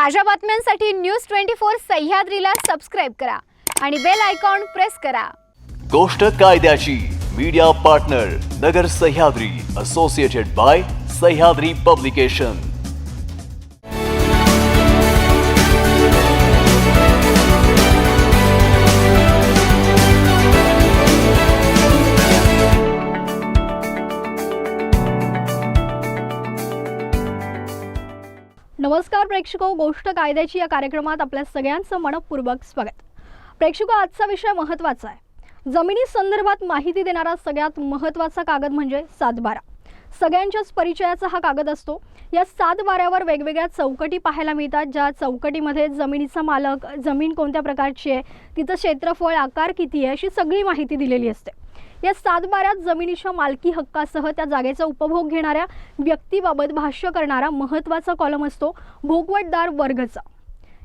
ताज्या बातम्यांसाठी news 24 सह्याद्रीला subscribe करा आणि बेल आयकॉन प्रेस करा। गोष्ट कायद्याची मीडिया पार्टनर नगर Sahyadri associated bye Sahyadri publication. नमस्कार प्रेक्षको, गोष्ट कायद्याची या कार्यक्रमात आपल्या सगळ्यांचं मनपूर्वक स्वागत। प्रेक्षको, आजचा विषय महत्त्वाचा आहे। जमिनी संदर्भात माहिती देणारा सगळ्यात महत्त्वाचा कागद म्हणजे सातबारा। सगळ्यांच्याच परिचयाचा हा कागद असतो। या सातबाऱ्यावर वेगवेगळ्या चौकटी पाहायला मिळतात, ज्या चौकटीमध्ये जमिनीचा मालक, जमीन कोणत्या प्रकारची आहे, तिचं क्षेत्रफळ, आकार किती आहे, अशी सगळी माहिती दिलेली असते। या सातबाऱ्यात जमिनीच्या मालकी हक्कासह त्या जागेचा उपभोग घेणाऱ्या व्यक्तीबाबत भाष्य करणारा महत्त्वाचा कॉलम असतो भोगवटदार वर्गचा।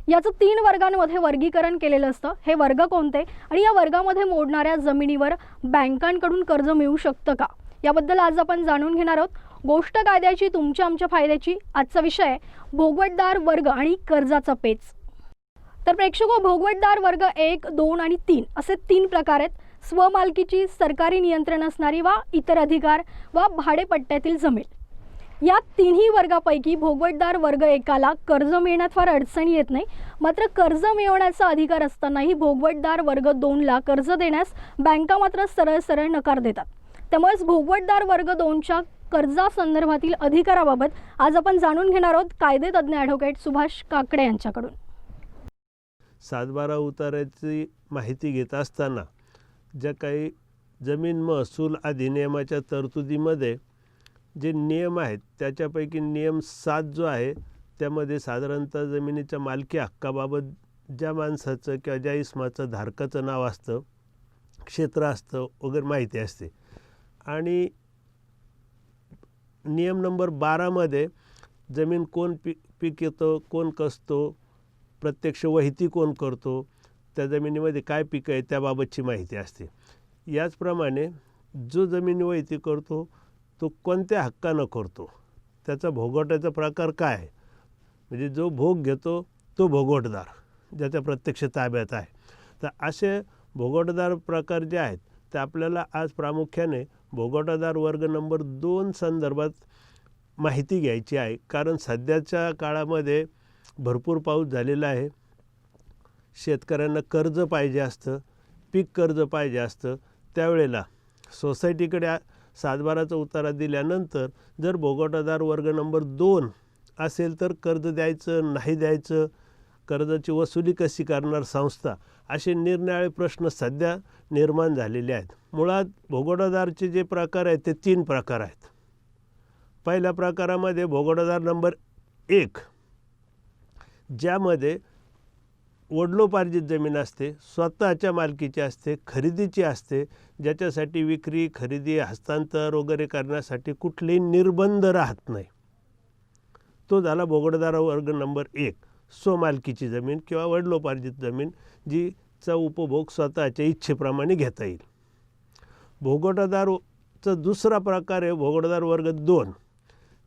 याचं 3 वर्गांमध्ये वर्गीकरण केलेलं असतं। हे वर्ग कोणते आणि या वर्गामध्ये मोडणाऱ्या जमिनीवर बँकांकडून कर्ज मिळू शकतं का, याबद्दल आज आपण जाणून घेणार आहोत। गोष्ट कायद्याची तुमच्या आमच्या फायद्याची आजचा विषय आहे भोगवटदार वर्ग आणि कर्जाचा पेच। तर प्रेक्षको, भोगवटदार वर्ग 1, 2 आणि 3 असे 3 प्रकार आहेत। स्वमालकीची, सरकारी नियंत्रण असणारी वा इतर अधिकार वा भाडेपट्ट्यातील जमीन। या तिन्ही वर्गापैकी भोगवटदार वर्ग 1ला कर्ज मिळण्यात फार अडचण येत नाही। मात्र कर्ज मिळवण्याचा अधिकार असतानाही भोगवटदार वर्ग 2ला कर्ज देण्यास बँका मात्र सरळ नकार देतात। त्यामुळेच भोगवटदार वर्ग 2च्या कर्जासंदर्भातील अधिकाराबाबत आज आपण जाणून घेणार आहोत कायदेतज्ञ ॲडव्होकेट सुभाष काकडे यांच्याकडून। सातबारा उतार्याची माहिती घेत असताना ज्या काही जमीन महसूल अधिनियमाच्या तरतुदीमध्ये जे नियम आहेत त्याच्यापैकी नियम 7 जो आहे त्यामध्ये साधारणतः जमिनीच्या मालकी हक्काबाबत ज्या माणसाचं किंवा ज्या इस्माचं धारकाचं नाव असतं, क्षेत्र असतं वगैरे माहिती असते। आणि नियम नंबर 12मध्ये जमीन कोण पिकवतो, कोण कसतो, प्रत्यक्ष वहिती कोण करतो, त्या जमिनीमध्ये काय पिकं आहे त्याबाबतची माहिती असते। याचप्रमाणे जो जमीन वहिती करतो तो कोणत्या हक्कानं करतो, त्याचा भोगवटाचा प्रकार काय आहे, म्हणजे जो भोग घेतो तो भोगवटदार ज्याच्या प्रत्यक्ष ताब्यात आहे। तर असे भोगवटदार प्रकार जे आहेत ते आपल्याला आज प्रामुख्याने भोगवटदार वर्ग नंबर 2 संदर्भात माहिती घ्यायची आहे। कारण सध्याच्या काळामध्ये भरपूर पाऊस झालेला आहे, शेतकऱ्यांना कर्ज पाहिजे असतं, पीक कर्ज पाहिजे असतं। त्यावेळेला सोसायटीकडे सातबाराचा उतारा दिल्यानंतर जर भोगवटदार वर्ग नंबर 2 असेल तर कर्ज द्यायचं नाही द्यायचं, कर्जाची वसुली कशी करणार संस्था, असे निरनिराळे प्रश्न सध्या निर्माण झालेले आहेत। मुळात भोगवटदारचे जे प्रकार आहेत ते 3 प्रकार आहेत। पहिल्या प्रकारामध्ये भोगवटदार नंबर 1, ज्यामध्ये वडिलोपार्जित जमीन असते, स्वतःच्या मालकीची असते, खरेदीची असते, ज्याच्यासाठी विक्री, खरेदी, हस्तांतर वगैरे करण्यासाठी कुठलेही निर्बंध राहत नाही। तो झाला भोगवटदार वर्ग नंबर 1, स्वमालकीची जमीन किंवा वडिलोपार्जित जमीन जीचा उपभोग स्वतःच्या इच्छेप्रमाणे घेता येईल। भोगवटदारचा दुसरा प्रकार आहे भोगवटदार वर्ग 2,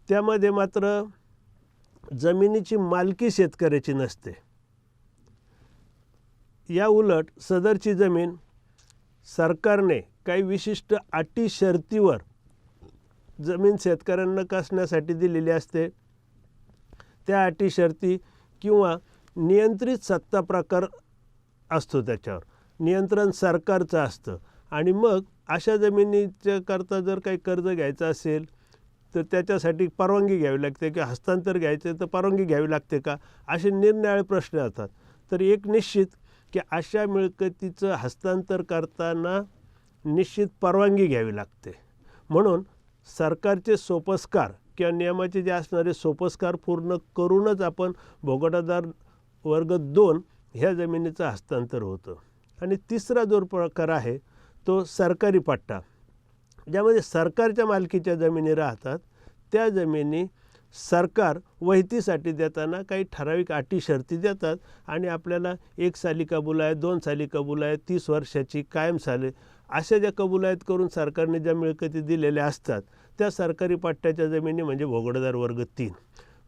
त्यामध्ये मात्र जमिनीची मालकी शेतकऱ्याची नसते। या उलट सदरची जमीन सरकारने काही विशिष्ट अटी शर्तीवर जमीन शेतकऱ्यांना कसण्यासाठी दिलेली असते। त्या अटी शर्ती किंवा नियंत्रित सत्ता प्रकार असतो, त्याच्यावर नियंत्रण सरकारचं असतं। आणि मग अशा जमिनीच्या करता जर काही कर्ज घ्यायचं असेल तर त्याच्यासाठी परवानगी घ्यावी लागते, किंवा हस्तांतर घ्यायचं तर परवानगी घ्यावी लागते का, असे निरनिराळे प्रश्न असतात। तर एक निश्चित की अशा मिळकतीचं हस्तांतर करताना निश्चित परवानगी घ्यावी लागते। म्हणून सरकारचे सोपस्कार किंवा नियमाचे जे असणारे सोपस्कार पूर्ण करूनच आपण भोगवटदार वर्ग 2 ह्या जमिनीचं हस्तांतर होतं। आणि तिसरा जो प्रकार आहे तो सरकारी पट्टा, ज्यामध्ये सरकारच्या मालकीच्या जमिनी राहतात। त्या जमिनी सरकार वहितीसाठी देताना काही ठराविक अटी शर्ती देतात आणि आपल्याला 1 साली कबूल आहे, 2 साली कबूल आहे, 30 वर्षाची, कायम साली, अशा ज्या कबुलायत करून सरकारने ज्या मिळकती दिलेल्या असतात त्या सरकारी पट्ट्याच्या जमिनी म्हणजे भोगवटदार वर्ग 3।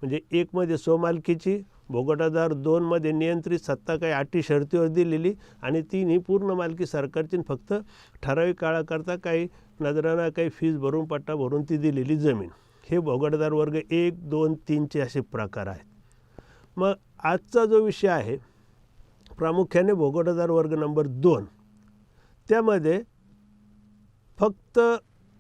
म्हणजे 1मध्ये स्वमालकीची, भोगटादार 2मध्ये नियंत्रित सत्ता काही अटी शर्तीवर दिलेली आणि 3 ही पूर्ण मालकी सरकारची, फक्त ठराविक काळाकरता काही नजराना काही फीज भरून पट्टा भरून ती दिलेली जमीन. हे भोगटदार वर्ग 1, 2, 3चे असे प्रकार आहेत. मग आजचा जो विषय आहे प्रामुख्याने भोगटदार वर्ग नंबर 2, त्यामध्ये फक्त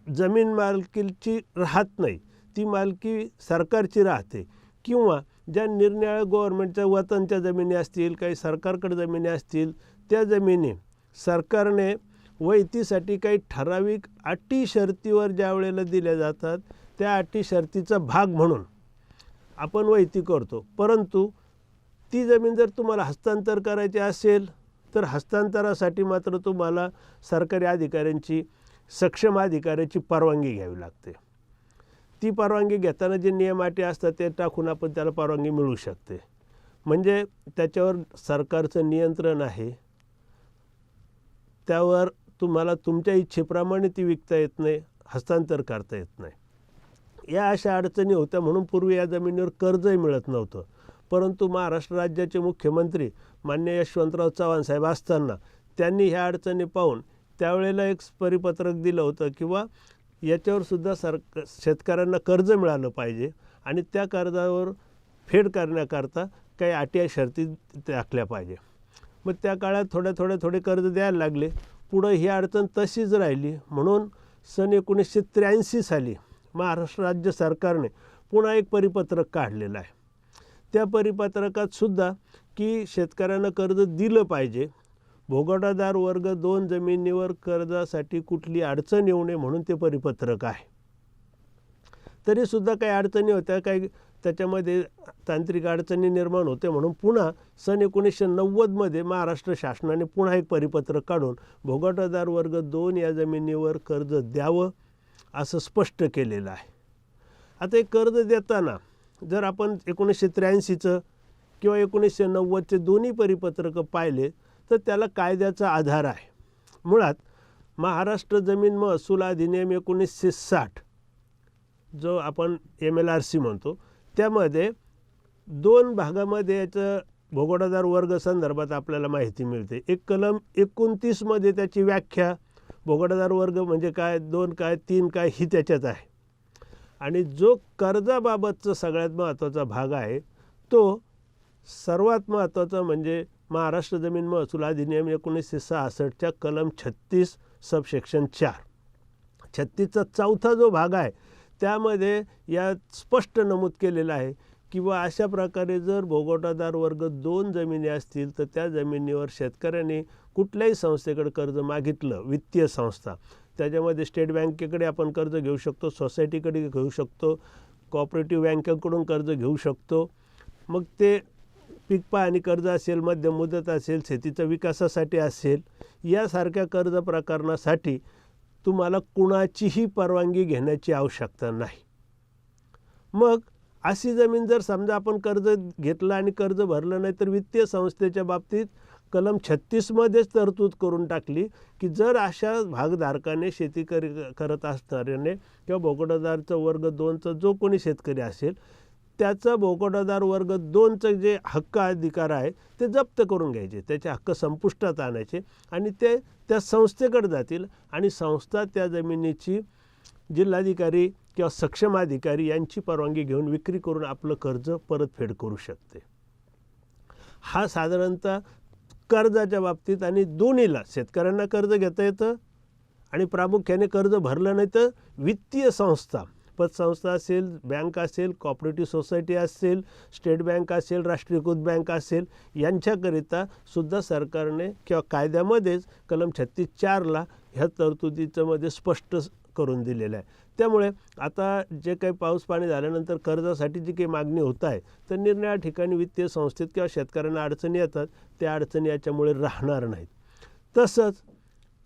जमीन मालकीची राहत नाही, ती मालकी सरकारची राहते किंवा ज्या निरनिराळ्या गव्हर्नमेंटच्या वतनच्या जमिनी असतील, काही सरकारकडे जमिनी असतील, त्या जमिनी सरकारने वैतीसाठी काही ठराविक अटी शर्तीवर ज्या वेळेला दिल्या जातात त्या अटी शर्तीचा भाग म्हणून आपण वैती करतो. परंतु ती जमीन जर तुम्हाला हस्तांतर करायची असेल तर हस्तांतरासाठी मात्र तुम्हाला सरकारी अधिकाऱ्यांची, सक्षम अधिकाऱ्याची परवानगी घ्यावी लागते. ती परवानगी घेताना जे नियम अटी असतात ते टाकून आपण त्याला परवानगी मिळू शकते. म्हणजे त्याच्यावर सरकारचं नियंत्रण आहे, त्यावर तुम्हाला तुमच्या इच्छेप्रमाणे ती विकता येत नाही, हस्तांतर करता येत नाही. या अशा अडचणी होत्या म्हणून पूर्वी या जमिनीवर कर्जही मिळत नव्हतं. परंतु महाराष्ट्र राज्याचे मुख्यमंत्री माननीय यशवंतराव चव्हाण साहेब असताना त्यांनी ह्या अडचणी पाहून त्यावेळेला एक परिपत्रक दिलं होतं किंवा याच्यावर सुद्धा शेतकऱ्यांना कर्ज मिळालं पाहिजे आणि त्या कर्जावर फेड करण्याकरता काही अटी शर्ती टाकल्या पाहिजे. मग त्या काळात थोडे कर्ज द्यायला लागले. पुढं ही अडचण तशीच राहिली म्हणून सन 1983 साली महाराष्ट्र राज्य सरकारने पुन्हा एक परिपत्रक काढलेलं आहे. त्या परिपत्रकात सुद्धा की शेतकऱ्यांना कर्ज दिलं पाहिजे, भोगटादार वर्ग 2 जमिनीवर कर्जासाठी कुठली अडचण येऊ नये म्हणून ते परिपत्रक आहे. तरीसुद्धा काही अडचणी होत्या, काही त्याच्यामध्ये तांत्रिक अडचणी निर्माण होते म्हणून पुन्हा सन 1990मध्ये महाराष्ट्र शासनाने पुन्हा एक परिपत्रक काढून भोगटादार वर्ग 2 या जमिनीवर कर्ज द्यावं असं स्पष्ट केलेलं आहे. आता हे कर्ज देताना जर आपण 1983चं किंवा 1990चे दोन्ही परिपत्रकं पाहिले तर त्याला कायद्याचा आधार आहे. मुळात महाराष्ट्र जमीन महसूल अधिनियम 1960 जो आपण MLRC म्हणतो त्यामध्ये 2 भागामध्ये याचं भोगटादार वर्ग संदर्भात आपल्याला माहिती मिळते. एक कलम 29मध्ये त्याची व्याख्या, भोगटादार वर्ग म्हणजे काय, 2 काय, 3 काय ही त्याच्यात आहे. आणि जो कर्जाबाबतचा सगळ्यात महत्त्वाचा भाग आहे तो सर्वात महत्त्वाचा म्हणजे महाराष्ट्र जमीन महसूल अधिनियम 1966च्या कलम 36 सबसेक्शन 4. 36चा चौथा जो भाग आहे त्यामध्ये या स्पष्ट नमूद केलेलं आहे किंवा अशा प्रकारे जर भोगटादार वर्ग 2 जमिनी असतील तर त्या जमिनीवर शेतकऱ्यांनी कुठल्याही संस्थेकडे कर्ज मागितलं, वित्तीय संस्था, त्याच्यामध्ये स्टेट बँकेकडे आपण कर्ज घेऊ शकतो, सोसायटीकडे घेऊ शकतो, कोऑपरेटिव्ह बँकेकडून कर्ज घेऊ शकतो. मग ते पीक पाहणी कर्ज असेल, मध्यम मुदत असेल, शेतीच्या विकासासाठी असेल, यासारख्या कर्ज प्रकरणासाठी तुम्हाला कुणाचीही परवानगी घेण्याची आवश्यकता नाही. मग अशी जमीन जर समजा आपण कर्ज घेतलं आणि कर्ज भरलं नाही तर वित्तीय संस्थेच्या बाबतीत कलम 36मध्येच तरतूद करून टाकली की जर अशा भागधारकाने शेती करत असणाऱ्याने किंवा भोगटादारचा वर्ग 2चा जो कोणी शेतकरी असेल त्याचा भोगटादार वर्ग 2चं जे हक्क अधिकार आहे ते जप्त करून घ्यायचे, त्याचे हक्क संपुष्टात आणायचे आणि ते त्या संस्थेकडे जातील आणि संस्था त्या जमिनीची जिल्हाधिकारी किंवा सक्षम अधिकारी यांची परवानगी घेऊन विक्री करून आपलं कर्ज परतफेड करू शकते. हा साधारणतः कर्जाच्या बाबतीत आणि दोन्हीला शेतकऱ्यांना कर्ज घेता येतं आणि प्रामुख्याने कर्ज भरलं नाही तर वित्तीय संस्था, पतसंस्था असेल, बँक असेल, कोऑपरेटिव्ह सोसायटी असेल, स्टेट बँक असेल, राष्ट्रीयकृत बँक असेल, यांच्याकरिता सुद्धा सरकारने किंवा कायद्यामध्येच कलम 36(4) ह्या तरतुदीचं मध्ये स्पष्ट करून दिलेलं आहे. त्यामुळे आता जे काही पाऊस पाणी झाल्यानंतर कर्जासाठी जी काही मागणी होत आहे तर निरनिराळ्या ठिकाणी वित्तीय संस्थेत किंवा शेतकऱ्यांना अडचणी येतात, त्या अडचणी याच्यामुळे राहणार नाहीत. तसंच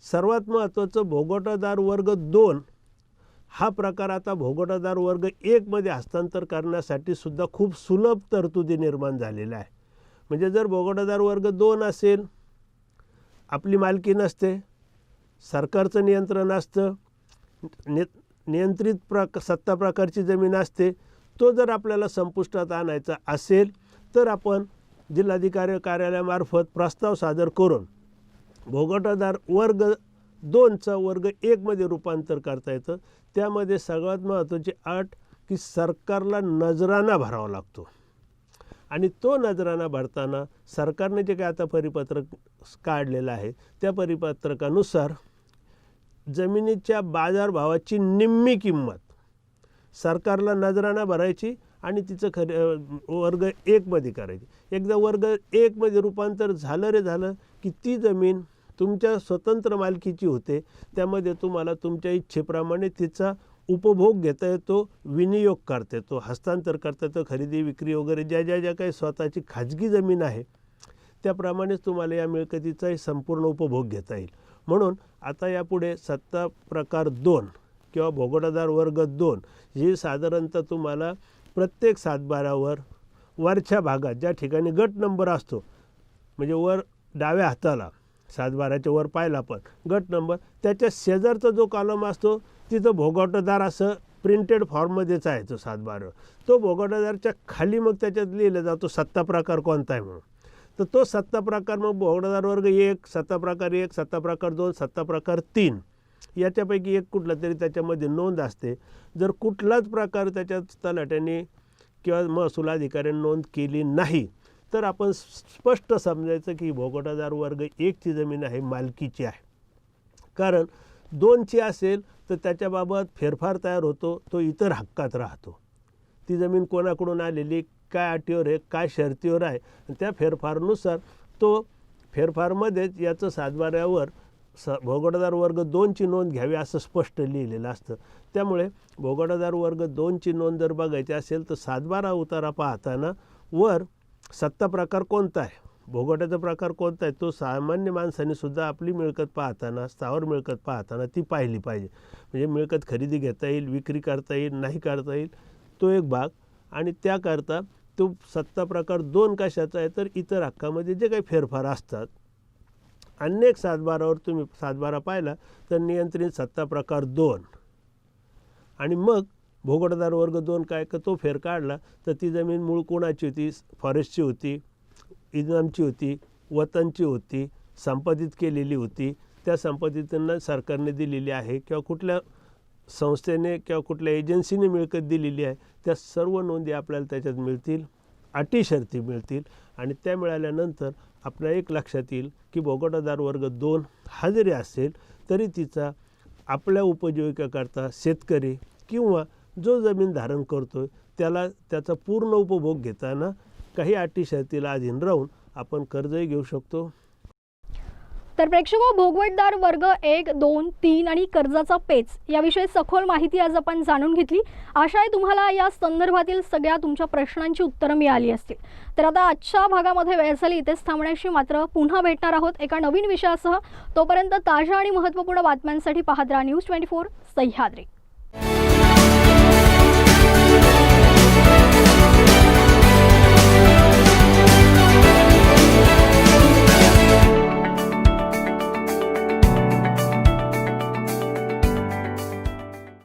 सर्वात महत्त्वाचं भोगटादार वर्ग 2 हा प्रकार आता भोगटादार वर्ग 1मध्ये हस्तांतर करण्यासाठी सुद्धा खूप सुलभ तरतुदी निर्माण झालेल्या आहे. म्हणजे जर भोगटादार वर्ग 2 असेल, आपली मालकी नसते, सरकारचं नियंत्रण असतं, नियंत्रित सत्ता प्रकारची जमीन असते, तो जर आपल्याला संपुष्टात आणायचा असेल तर आपण जिल्हाधिकारी कार्यालयामार्फत प्रस्ताव सादर करून भोगवटादार वर्ग 2चा वर्ग 1मध्ये रूपांतर करता येतं. त्यामध्ये सगळ्यात महत्त्वाची अट की सरकारला नजराना भरावा लागतो आणि तो नजराना भरताना सरकारने जे काय आता परिपत्रक काढलेलं आहे त्या परिपत्रकानुसार जमिनीच्या बाजारभावाची निम्मी किंमत सरकारला नजराना भरायची आणि तिचं वर्ग 1मध्ये करायची. एकदा वर्ग 1मध्ये रूपांतर झालं की ती जमीन तुमच्या स्वतंत्र मालकीची होते. त्यामध्ये तुम्हाला तुमच्या इच्छेप्रमाणे तिचा उपभोग घेता येतो, विनियोग करता येतो, हस्तांतर करता येतो, खरेदी विक्री वगैरे ज्या काही स्वतःची खाजगी जमीन आहे त्याप्रमाणेच तुम्हाला या मिळकतीचाही संपूर्ण उपभोग घेता येईल. म्हणून आता यापुढे सत्ता प्रकार 2 किंवा भोगवटादार वर्ग 2 ही साधारणतः तुम्हाला प्रत्येक सातबारावर वरच्या भागात ज्या ठिकाणी गट नंबर असतो म्हणजे वर डाव्या हाताला सातबाराच्या वर पाहिला पण गट नंबर त्याच्या शेजारचा जो कॉलम असतो तिथं भोगवटादार असं प्रिंटेड फॉर्ममध्येच आहे तो सातबारा. तो भोगवटादारच्या खाली मग त्याच्यात लिहिलं जातो सत्ता प्रकार कोणता आहे म्हणून. तर तो सत्ता प्रकार मग भोगवटादार वर्ग 1, सत्ता प्रकार 1, सत्ता प्रकार 2, सत्ता प्रकार 3 याच्यापैकी एक कुठला तरी त्याच्यामध्ये नोंद असते. जर कुठलाच प्रकार त्याच्यात तलाट्याने किंवा महसूल अधिकाऱ्याने नोंद केली नाही तर आपण स्पष्ट समजायचं की भोगवटादार वर्ग 1ची जमीन आहे मालकीची आहे. कारण 2ची असेल तर त्याच्याबाबत फेरफार तयार होतो, तो इतर हक्कात राहतो. ती जमीन कोणाकडून आलेली, काय अटीवर आहे, काय शर्तीवर आहे, आणि त्या फेरफारनुसार तो फेरफारमध्येच याचं सातबाऱ्यावर भोगवटादार वर्ग 2ची नोंद घ्यावी असं स्पष्ट लिहिलेलं असतं. त्यामुळे भोगवटादार वर्ग 2ची नोंद जर बघायची असेल तर सातबारा उतारा पाहताना वर सत्ता प्रकार कोणता आहे, भोगवट्याचा प्रकार कोणता आहे, तो सामान्य माणसाने सुद्धा आपली मिळकत पाहताना, स्थावर मिळकत पाहताना ती पाहिली पाहिजे. म्हणजे मिळकत खरेदी घेता येईल, विक्री करता येईल, नाही करता येईल, तो एक भाग. आणि त्याकरता तो सत्ता प्रकार 2 कशाचा आहे तर इतर हक्कामध्ये जे काही फेरफार असतात. अनेक सातबारावर तुम्ही सातबारा पाहिला तर नियंत्रित सत्ता प्रकार 2 आणि मग भोगवटादार वर्ग 2 काय का तो फेर काढला तर ती जमीन मूळ कोणाची होती, फॉरेस्टची होती, इनामची होती, वतनची होती, संपादित केलेली होती, त्या संपादितांना सरकारने दिलेली आहे किंवा कुठल्या संस्थेने किंवा कुठल्या एजन्सीने मिळकत दिलेली आहे, त्या सर्व नोंदी आपल्याला त्याच्यात मिळतील, अटी शर्ती मिळतील. आणि त्या मिळाल्यानंतर आपल्या एक लक्षात येईल की भोगवटादार वर्ग 2 हा जरी असेल तरी तिचा आपल्या उपजीविकेकरता शेतकरी किंवा जो जमीन धारण करतो त्याला त्याचा पूर्ण उपभोग घेताना काही अटी शर्तीला अधीन राहून आपण कर्जही घेऊ शकतो. तर प्रेक्षको, भोगवटदार वर्ग 1, 2, 3 आणि कर्जाचा पेच याविषयी सखोल माहिती आज आपण जाणून घेतली. आशा आहे तुम्हाला या संदर्भातील सगळ्या तुमच्या प्रश्नांची उत्तरं मिळाली असतील. तर आता आजच्या भागामध्ये वेळ झाली इथेच थांबण्याची, मात्र पुन्हा भेटणार आहोत एका नवीन विषयासह. तोपर्यंत ताज्या आणि महत्त्वपूर्ण बातम्यांसाठी पाहत राहा न्यूज 24 सह्याद्री.